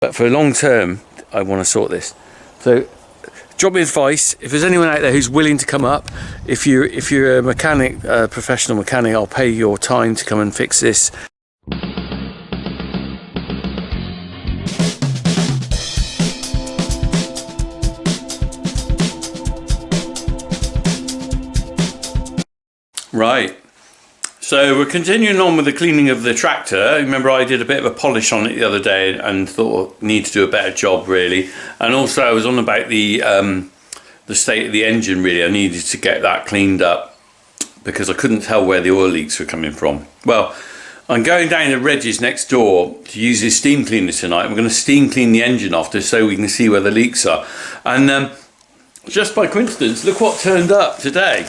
But for long term, I want to sort this. So drop me advice. If there's anyone out there who's willing to come up, if you're a mechanic, a professional mechanic, I'll pay your time to come and fix this. Right. So we're continuing on with the cleaning of the tractor. Remember, I did a bit of a polish on it the other day and thought I need to do a better job, really. And also I was on about the state of the engine, really. I needed to get that cleaned up because I couldn't tell where the oil leaks were coming from. Well, I'm going down to Reg's next door to use his steam cleaner tonight. We're going to steam clean the engine off just so we can see where the leaks are. And just by coincidence, look what turned up today.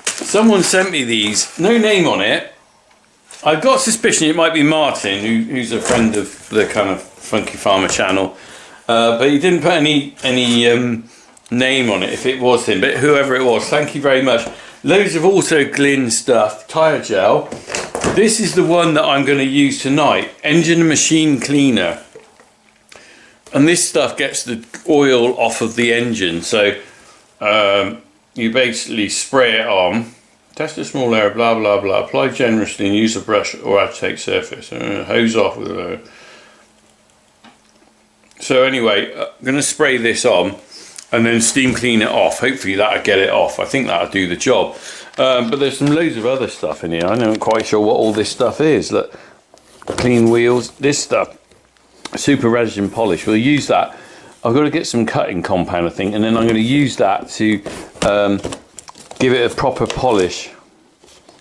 Someone sent me these, no name on it. I've got a suspicion it might be Martin, who's a friend of the kind of Funky Farmer channel, but he didn't put any name on it if it was him, but whoever it was, thank you very much. Loads of Auto Glyn stuff, tyre gel. This is the one that I'm going to use tonight, engine and machine cleaner. And this stuff gets the oil off of the engine, so you basically spray it on. Test a small area, blah blah blah. Apply generously and use a brush or acetate surface. Hose off with a... So anyway, I'm going to spray this on and then steam clean it off. Hopefully that'll get it off. I think that'll do the job. But there's some loads of other stuff in here. I'm not quite sure what all this stuff is. Look, clean wheels. This stuff, super resin polish. We'll use that. I've got to get some cutting compound, I think, and then I'm going to use that to give it a proper polish.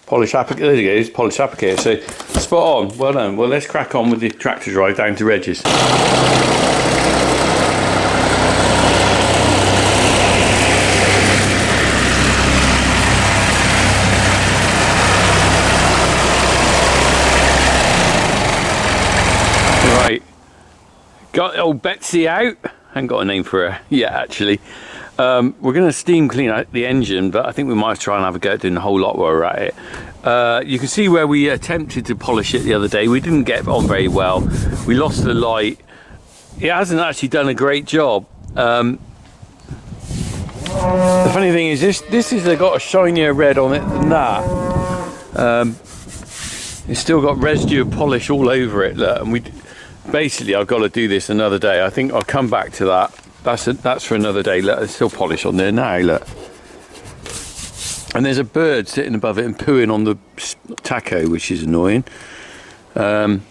Polish applicator, there you go, polish applicator. So spot on, well done. Well, let's crack on with the tractor drive down to Reg's. Right, got old Betsy out. Haven't got a name for her yet, actually. We're going to steam clean out the engine, but I think we might try and have a go at doing a whole lot while we're at it. You can see where we attempted to polish it the other day. We didn't get on very well. We lost the light. It hasn't actually done a great job. The funny thing is, this has got a shinier red on it than that. It's still got residue of polish all over it. Look, and basically, I've got to do this another day. I think I'll come back to that. That's for another day. Look, there's still polish on there now. Look, and there's a bird sitting above it and pooing on the taco, which is annoying. Right,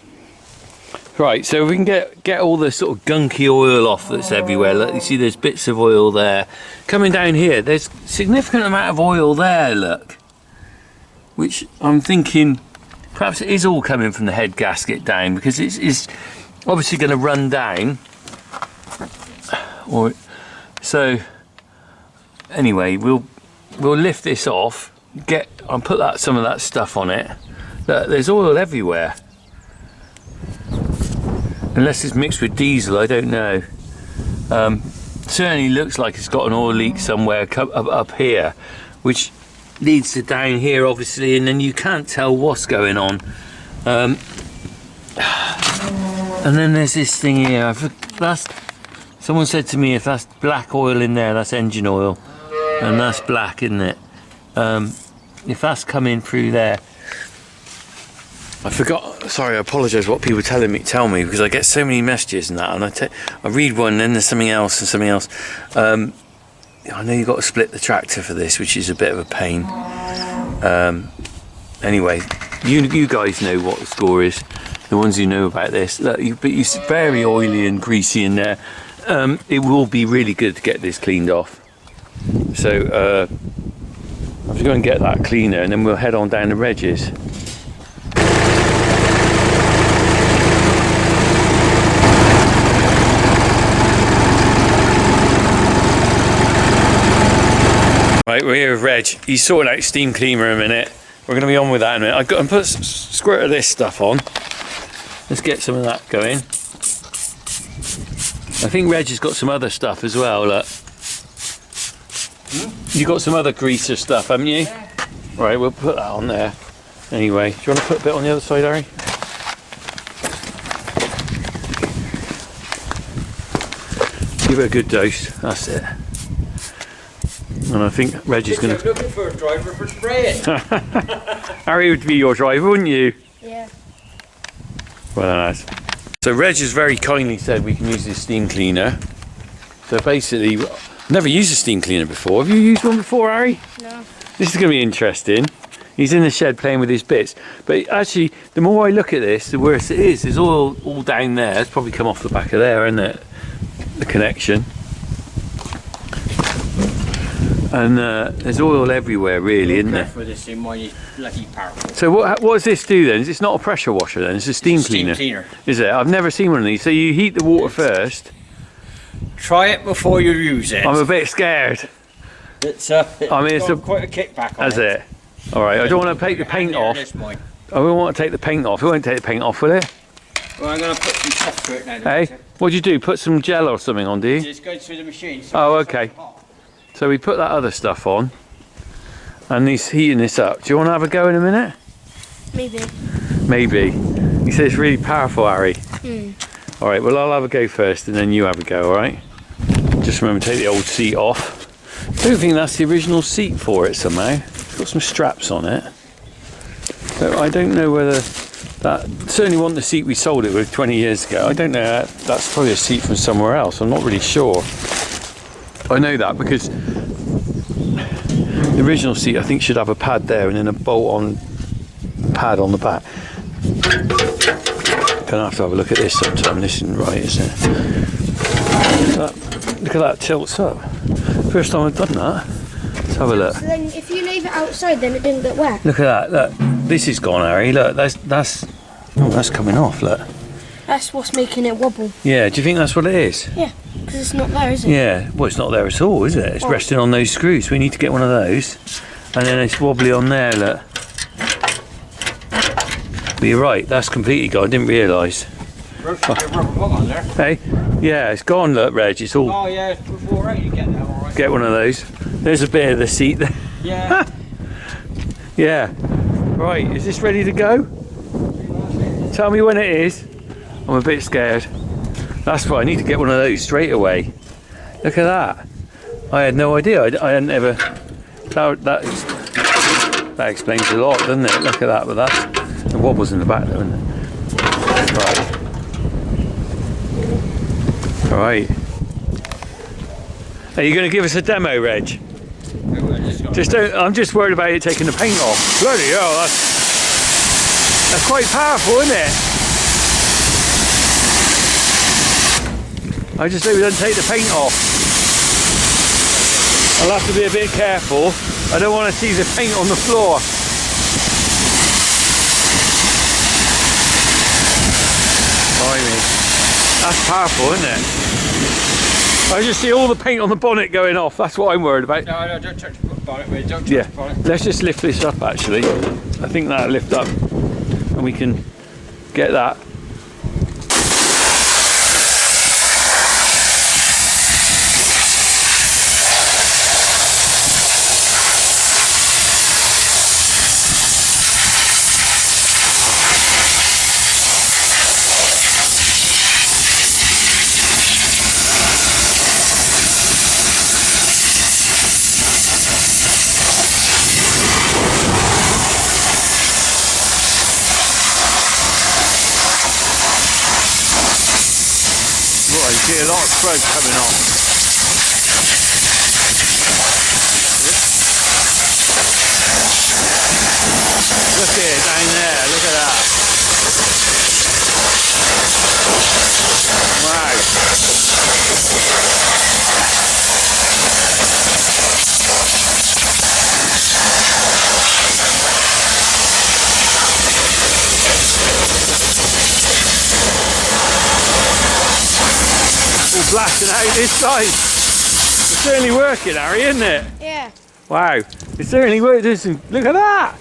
so we can get all the sort of gunky oil off that's everywhere. Look, you see, there's bits of oil there. Coming down here, there's a significant amount of oil there. Look, which I'm thinking perhaps it is all coming from the head gasket down, because it's obviously going to run down. So anyway, we'll lift this off, I'll put some of that stuff on it. There's oil everywhere, unless it's mixed with diesel, I don't know. Certainly looks like it's got an oil leak somewhere up here, which leads to down here, obviously, and then you can't tell what's going on. And then there's this thing here. Someone said to me, if that's black oil in there, that's engine oil, and that's black, isn't it? If that's coming through there, I forgot. Sorry, I apologise. What people tell me, because I get so many messages and that, and I read one, then there's something else and something else. I know you've got to split the tractor for this, which is a bit of a pain. Anyway, you guys know what the score is. The ones who know about this. But it's very oily and greasy in there. It will be really good to get this cleaned off. So I'm just going to get that cleaner, and then we'll head on down to Reg's. Right, we're here with Reg. He's sorting out steam cleaner in a minute. We're going to be on with that in a minute. I've got to put a squirt of this stuff on. Let's get some of that going. I think Reg has got some other stuff as well, look. You got some other greaser stuff, haven't you? Yeah. Right, we'll put that on there. Anyway, do you want to put a bit on the other side, Harry? Give it a good dose. That's it. And I think Reggie's going to... looking for a driver for spraying. Harry would be your driver, wouldn't you? Yeah. Well, nice. So Reg has very kindly said we can use this steam cleaner. So basically, never used a steam cleaner before. Have you used one before, Harry? No. This is going to be interesting. He's in the shed playing with his bits. But actually, the more I look at this, the worse it is. There's all down there. It's probably come off the back of there, isn't it? The connection. And there's oil everywhere, really, isn't there? For this thing, why you bloody powerful. So what does this do then? It's not a pressure washer then, it's a steam cleaner. Steam cleaner. Is it? I've never seen one of these. So you heat the water first. Try it before you use it. I'm a bit scared. It's I mean, it's quite a kickback on Has it? Alright, I don't want to take the paint off. I don't want to take the paint off. It won't take the paint off, will it? Well, I'm going to put some stuff through it now. Hey, what do you do? Put some gel or something on, do you? It goes through the machine. So Oh, okay. So we put that other stuff on. And he's heating this up. Do you want to have a go in a minute? Maybe. Maybe. He says it's really powerful, Harry. Hmm. Alright, well I'll have a go first and then you have a go, alright? Just remember to take the old seat off. I don't think that's the original seat for it somehow. It's got some straps on it. So I don't know whether that... Certainly wasn't the seat we sold it with 20 years ago. I don't know, that's probably a seat from somewhere else. I'm not really sure. I know that because the original seat I think should have a pad there and then a bolt-on pad on the back. Gonna have to have a look at this sometime. This isn't right, is it? Look at that, tilts up. First time I've done that. Let's have a look. So then if you leave it outside then it didn't get wet. Look at that, look. This is gone, Harry. Look, that's coming off, look. That's what's making it wobble. Yeah, do you think that's what it is? Yeah, because it's not there, is it? Yeah, well it's not there at all, is it? It's resting on those screws. We need to get one of those. And then it's wobbly on there, look. But you're right, that's completely gone. I didn't realise. On there. Hey? Yeah, it's gone, look, Reg. It's all... Oh yeah, before right, you get that all right. Get one of those. There's a bit of the seat there. Yeah. Yeah. Right, is this ready to go? Tell me when it is. I'm a bit scared. That's why I need to get one of those straight away. Look at that. I had no idea. I hadn't ever... That explains a lot, doesn't it? Look at that, but that's... The wobble's in the back there, isn't it? Right. Right. Are you going to give us a demo, Reg? Just don't, I'm just worried about it taking the paint off. Bloody hell, that's quite powerful, isn't it? I just hope it doesn't take the paint off. I'll have to be a bit careful. I don't want to see the paint on the floor. Blimey. That's powerful, isn't it? I just see all the paint on the bonnet going off. That's what I'm worried about. No, don't touch the bonnet, mate. Don't touch the bonnet. Let's just lift this up, actually. I think that'll lift up and we can get that. I see a lot of smoke coming off. Look at it down there, look at that. Wow. All blasting out this side. It's certainly working, Harry, isn't it? Yeah. Wow, it's certainly working. Look at that.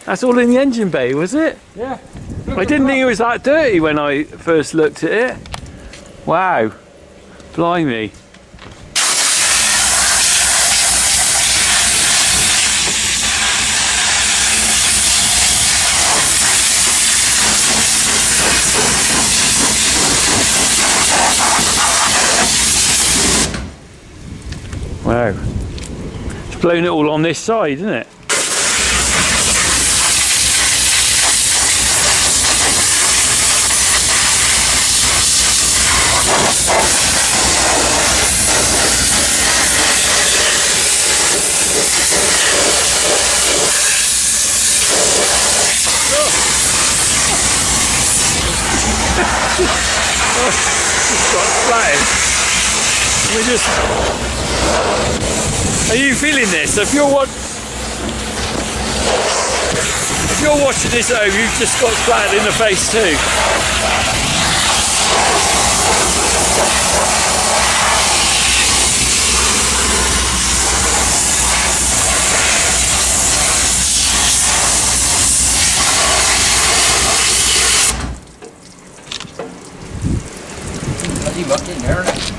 That's all in the engine bay, was it? Yeah. I didn't think it was that dirty when I first looked at it. Wow, blimey. Wow. It's blown it all on this side, isn't it? Are you feeling this? If you're watching this at home, you've just got splattered in the face too. Bloody muck in there, isn't it?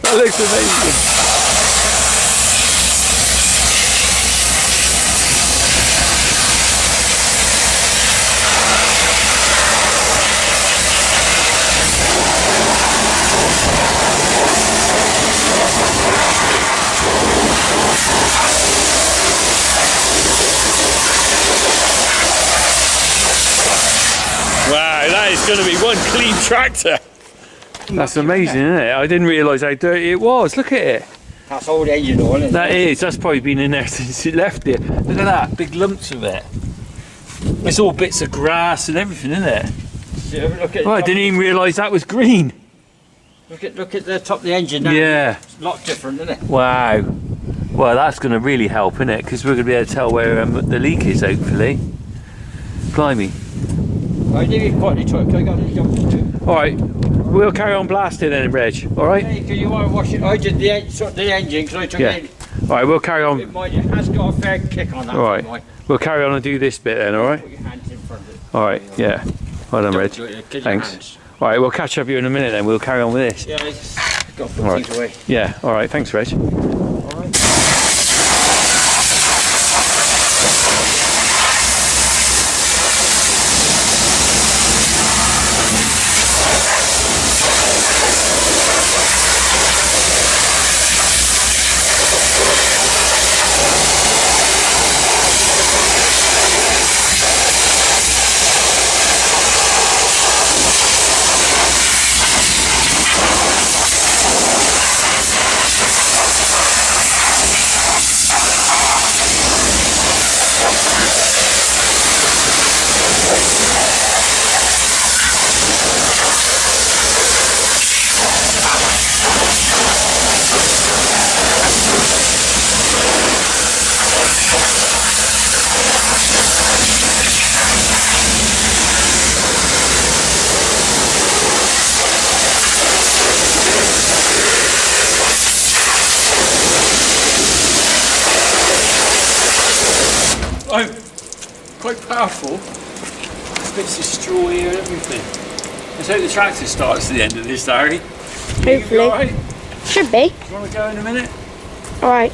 That looks amazing. Wow, that is going to be one clean tractor. That's amazing, isn't it? I didn't realise how dirty it was. Look at it. That's all the engine oil, isn't it? That is. That's probably been in there since it left it. Look at that. Big lumps of it. It's all bits of grass and everything, isn't it? Yeah, look at Oh, I didn't even realise that was green. Look at the top of the engine now. Yeah. It's a lot different, isn't it? Wow. Well, that's going to really help, isn't it? Because we're going to be able to tell where the leak is, hopefully. Blimey. I didn't quite need to. I got this job to do. All right. We'll carry on blasting then, Reg. All right? Hey, can you want to wash it? I did the engine because I took it in. All right, we'll carry on. It has got a fair kick on that. All right. We'll carry on and do this bit then, all right? Put your hands in front of it. All right, yeah. Well done, Reg. Thanks. All right, we'll catch up with you in a minute then. We'll carry on with this. Yeah, I just got to put All things right. away. Yeah, all right. Thanks, Reg. All right. I'm quite powerful. Bits of straw here and everything. Let's hope the tractor starts at the end of this, Harry. Hopefully. All right? Should be. Do you want to go in a minute? Alright.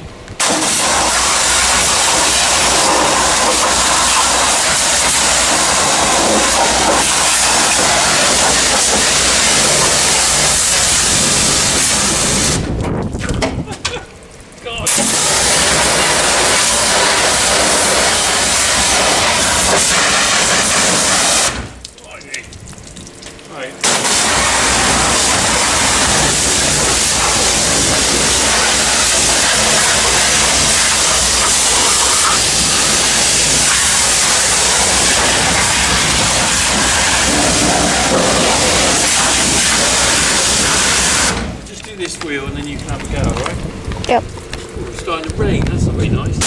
God. Right. at this wheel and then you can have a go, alright? Yep. Ooh, it's starting to rain, that's not very nice.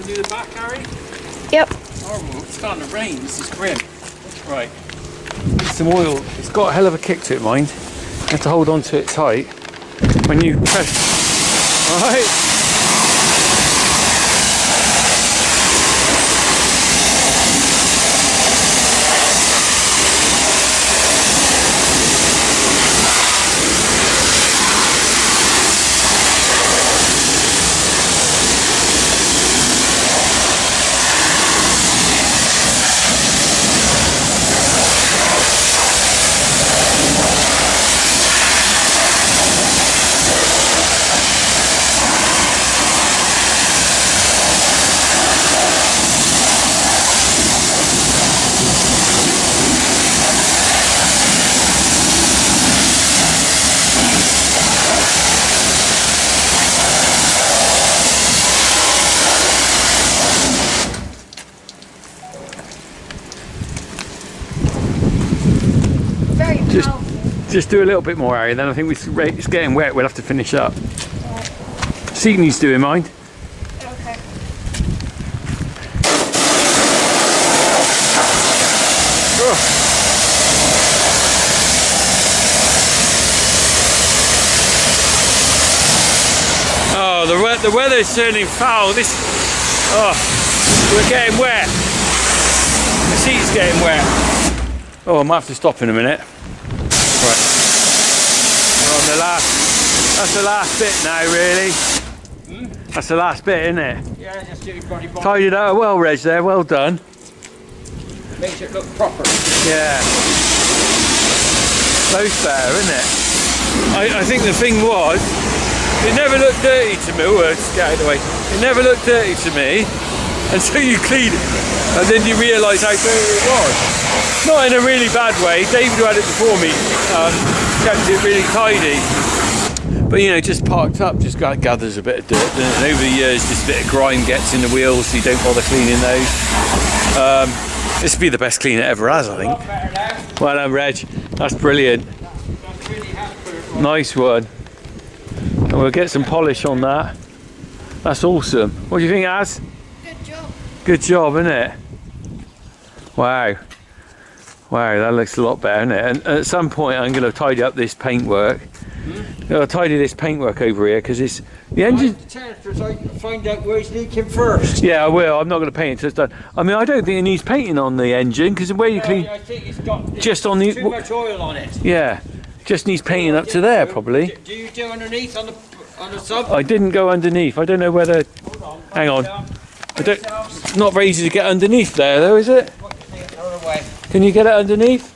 Do the back, Harry? Yep. Horrible, it's starting to rain, this is grim. Right. Some oil, it's got a hell of a kick to it, mind. You have to hold on to it tight. When you press, alright. Just do a little bit more, Harry, then I think it's getting wet, we'll have to finish up. Seat needs doing, mind. Okay. Oh, the weather's turning foul. We're getting wet. The seat's getting wet. Oh, I might have to stop in a minute. Right. We're on the last. That's the last bit now, really. That's the last bit, isn't it? Yeah, just do your body bomb. Tidied out well, Reg, there. Well done. Makes it look proper. Yeah. Both better, isn't it? I think the thing was, it never looked dirty to me. Oh, just get out of the way. It never looked dirty to me until you clean it, and then you realise how dirty it was. Not in a really bad way. David, who had it before me, kept it really tidy. But you know, just parked up, just gathers a bit of dirt. And over the years, just a bit of grime gets in the wheels, so you don't bother cleaning those. This would be the best clean it ever has, I think. Well done, Reg. That's brilliant. Nice one. And we'll get some polish on that. That's awesome. What do you think, Az? Good job. Good job, isn't it? Wow. Wow, that looks a lot better, isn't it? And at some point, I'm going to tidy up this paintwork. I'll tidy this paintwork over here because it's the engine. Find out where it's leaking first. Yeah, I will. I'm not going to paint it until it's done. I mean, I don't think it needs painting on the engine because the way you clean. I think it's got just on the. Too much oil on it. Yeah, just needs painting up to there probably. Do you do underneath on the sub? I didn't go underneath. I don't know whether. Hold on. Hang on. I don't. It's not very easy to get underneath there, though, is it? Can you get it underneath?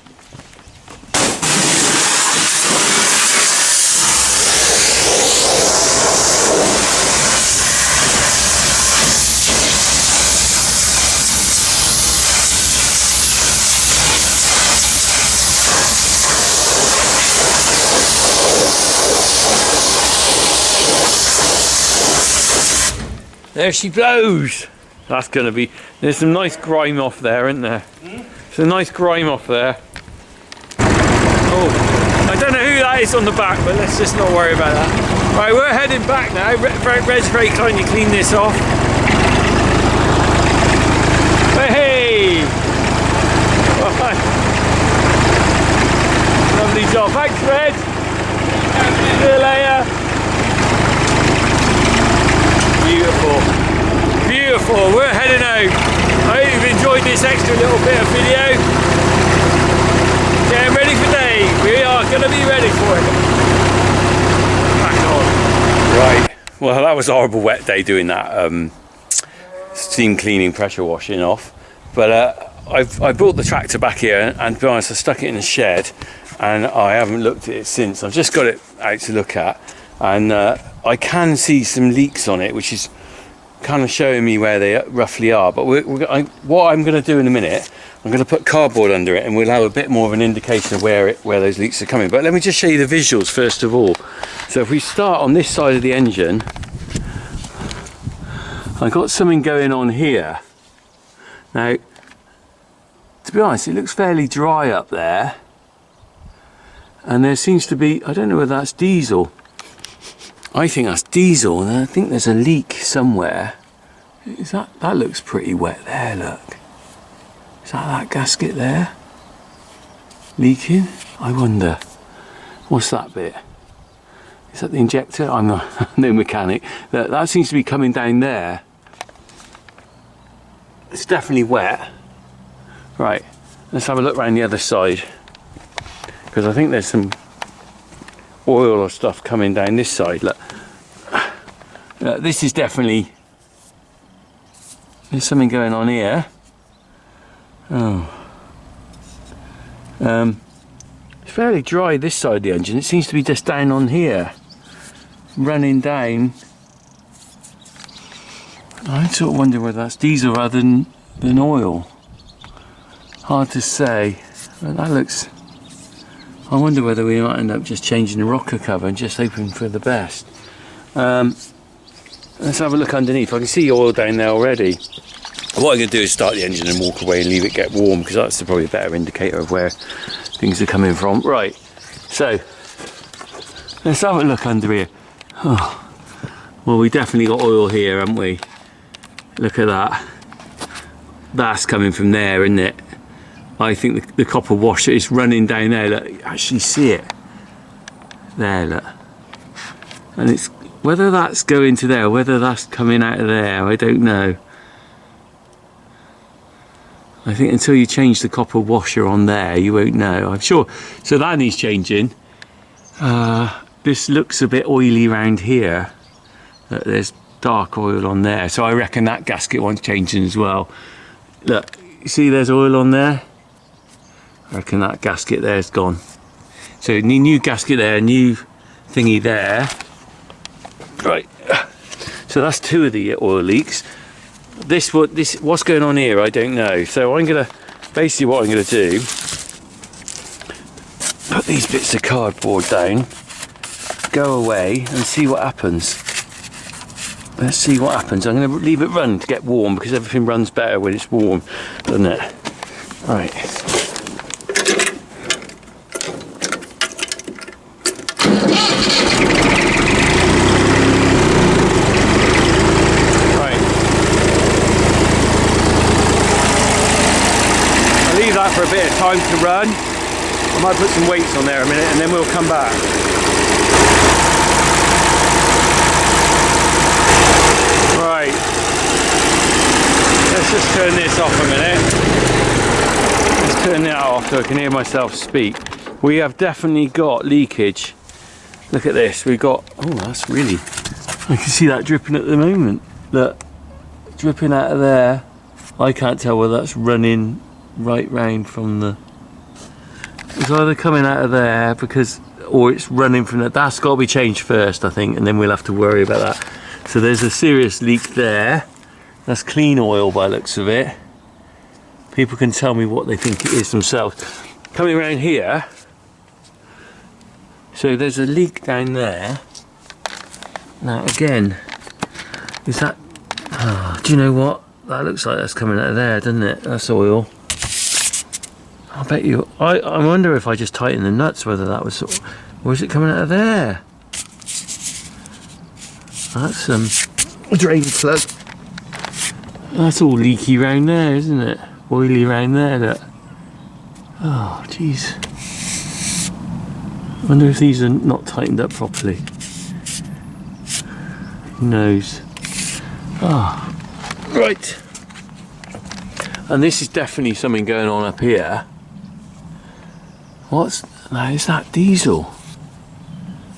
There she blows. That's going to be. There's some nice grime off there, isn't there? There's a nice grime off there. Oh, I don't know who that is on the back, but let's just not worry about that. Right, we're heading back now. Red's very kindly clean this off. Hey! Right. Lovely job. Thanks, Red. See you later. Beautiful. Beautiful. We're heading out. I hope you've enjoyed this extra little bit of video. Getting ready for Dave. We are going to be ready for it. Back on. Right. Well, that was a horrible wet day doing that steam cleaning, pressure washing off. But I brought the tractor back here, and to be honest, I stuck it in the shed. and I haven't looked at it since. I've just got it out to look at, and I can see some leaks on it, which is kind of showing me where they roughly are. But what I'm going to do in a minute, I'm going to put cardboard under it, and we'll have a bit more of an indication of where those leaks are coming. But let me just show you the visuals first of all. So if we start on this side of the engine, I've got something going on here. Now, to be honest, it looks fairly dry up there, and there seems to be, I don't know whether that's diesel. I think that's diesel, and I think there's a leak somewhere. Is that looks pretty wet there, look. Is that gasket there? Leaking? I wonder. What's that bit? Is that the injector? I'm not no mechanic. That seems to be coming down there. It's definitely wet. Right, let's have a look around the other side, because I think there's some oil or stuff coming down this side. Look, this is definitely, there's something going on here. Oh, it's fairly dry this side of the engine. It seems to be just down on here, running down. I sort of wonder whether that's diesel rather than oil. Hard to say. But that looks, I wonder whether we might end up just changing the rocker cover and just hoping for the best. Let's have a look underneath. I can see oil down there already. What I'm going to do is start the engine and walk away and leave it get warm, because that's probably a better indicator of where things are coming from. Right, so let's have a look under here. Oh, well, we definitely got oil here, haven't we? Look at that. That's coming from there, isn't it? I think the copper washer is running down there. Look, you actually see it. There, look. And it's, whether that's going to there, whether that's coming out of there, I don't know. I think until you change the copper washer on there, you won't know, I'm sure. So that needs changing. This looks a bit oily around here. There's dark oil on there. So I reckon that gasket wants changing as well. Look, you see there's oil on there? I reckon that gasket there's gone. So new gasket there, new thingy there. Right, so that's two of the oil leaks. What's going on here, I don't know. So I'm gonna, basically what I'm gonna do, put these bits of cardboard down, go away and see what happens. Let's see what happens. I'm gonna leave it run to get warm, because everything runs better when it's warm, doesn't it? Right. For a bit of time to run. I might put some weights on there a minute and then we'll come back. Right, let's just turn this off a minute. Let's turn that off so I can hear myself speak. We have definitely got leakage. Look at this, we've got, oh, that's really, I can see that dripping at the moment. Look, dripping out of there. I can't tell whether that's running right round from the, it's either coming out of there or it's running from that. That's got to be changed first, I think, and then we'll have to worry about that. So there's a serious leak there. That's clean oil by the looks of it. People can tell me what they think it is themselves. Coming around here, so there's a leak down there. Now again, is that, do you know what? That looks like that's coming out of there, doesn't it? That's oil. I bet you, I wonder if I just tighten the nuts whether that was, or is it coming out of there? That's a drain plug. That's all leaky round there, isn't it? Oily round there, look. Oh, jeez. I wonder if these are not tightened up properly. Who knows? Ah, right. And this is definitely something going on up here. Now, is that diesel?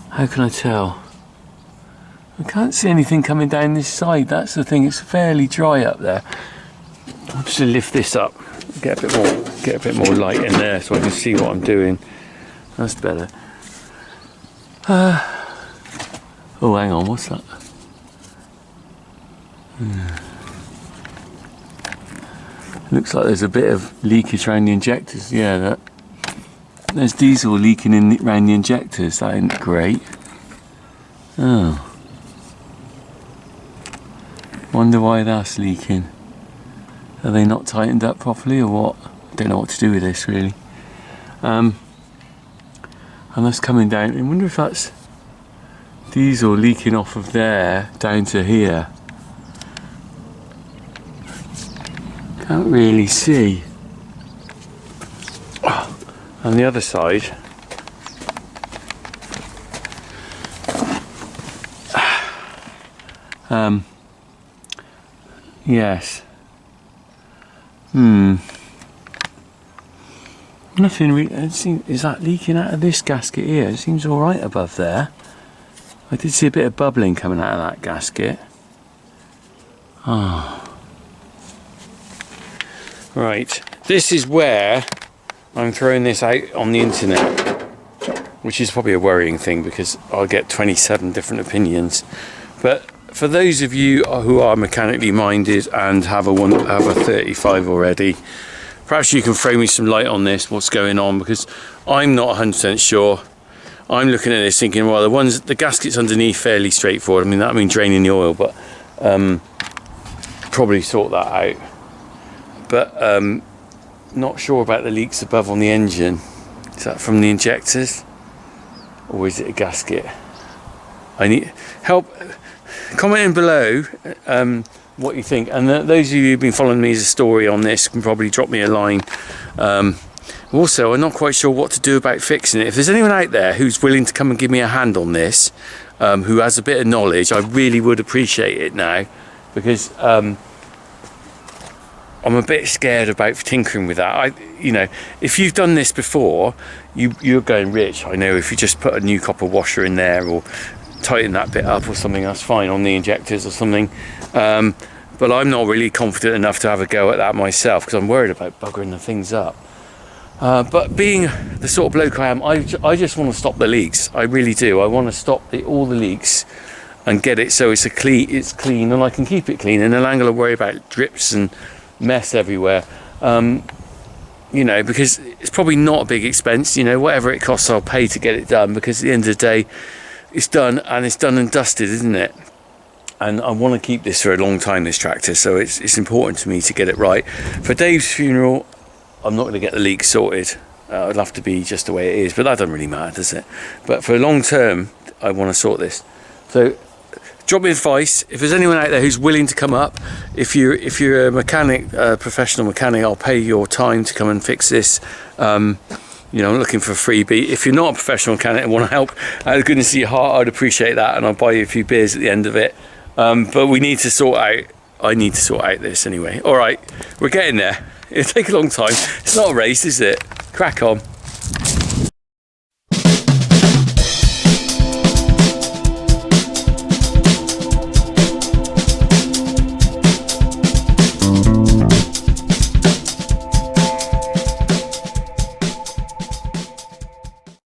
How can I tell? I can't see anything coming down this side. That's the thing, it's fairly dry up there. I'm just gonna lift this up, get a bit more light in there so I can see what I'm doing. That's better. Oh, hang on, what's that? Looks like there's a bit of leakage around the injectors. Yeah, there's diesel leaking around the injectors. That ain't great. Oh. Wonder why that's leaking. Are they not tightened up properly or what? I don't know what to do with this really. And that's coming down. I wonder if that's diesel leaking off of there down to here. Can't really see. On the other side, yes. Nothing really. Is that leaking out of this gasket here? It seems all right above there. I did see a bit of bubbling coming out of that gasket. Oh. Right, this is where I'm throwing this out on the internet, which is probably a worrying thing because I'll get 27 different opinions. But for those of you who are mechanically minded and have a 35 already, perhaps you can throw me some light on this, what's going on, because I'm not 100% sure. I'm looking at this thinking, well, the gaskets underneath fairly straightforward. I mean, that means draining the oil, but probably sort that out. But not sure about the leaks above on the engine. Is that from the injectors or is it a gasket? I need help. Commenting below what you think, and those of you who've been following me as a story on this can probably drop me a line. Also, I'm not quite sure what to do about fixing it. If there's anyone out there who's willing to come and give me a hand on this, who has a bit of knowledge, I really would appreciate it now, because I'm a bit scared about tinkering with that. You know, if you've done this before, you're going rich. I know if you just put a new copper washer in there or tighten that bit up or something, that's fine on the injectors or something. But I'm not really confident enough to have a go at that myself because I'm worried about buggering the things up. But being the sort of bloke I am, I just want to stop the leaks. I really do. I want to stop all the leaks and get it so it's clean and I can keep it clean, and then I'm going to worry about drips and mess everywhere. You know, because it's probably not a big expense. You know, whatever it costs I'll pay to get it done, because at the end of the day it's done and dusted, isn't it? And I want to keep this for a long time, this tractor, so it's important to me to get it right. For Dave's funeral, I'm not going to get the leaks sorted. It'll have to be just the way it is, but that doesn't really matter, does it? But for long term, I want to sort this. So drop me advice. If there's anyone out there who's willing to come up, if you're a mechanic, a professional mechanic, I'll pay your time to come and fix this. You know, I'm looking for a freebie. If you're not a professional mechanic and want to help out of the goodness of your heart, I'd appreciate that, and I'll buy you a few beers at the end of it. But we need to sort out, I need to sort out this anyway. All right, we're getting there. It'll take a long time. It's not a race, is it? Crack on.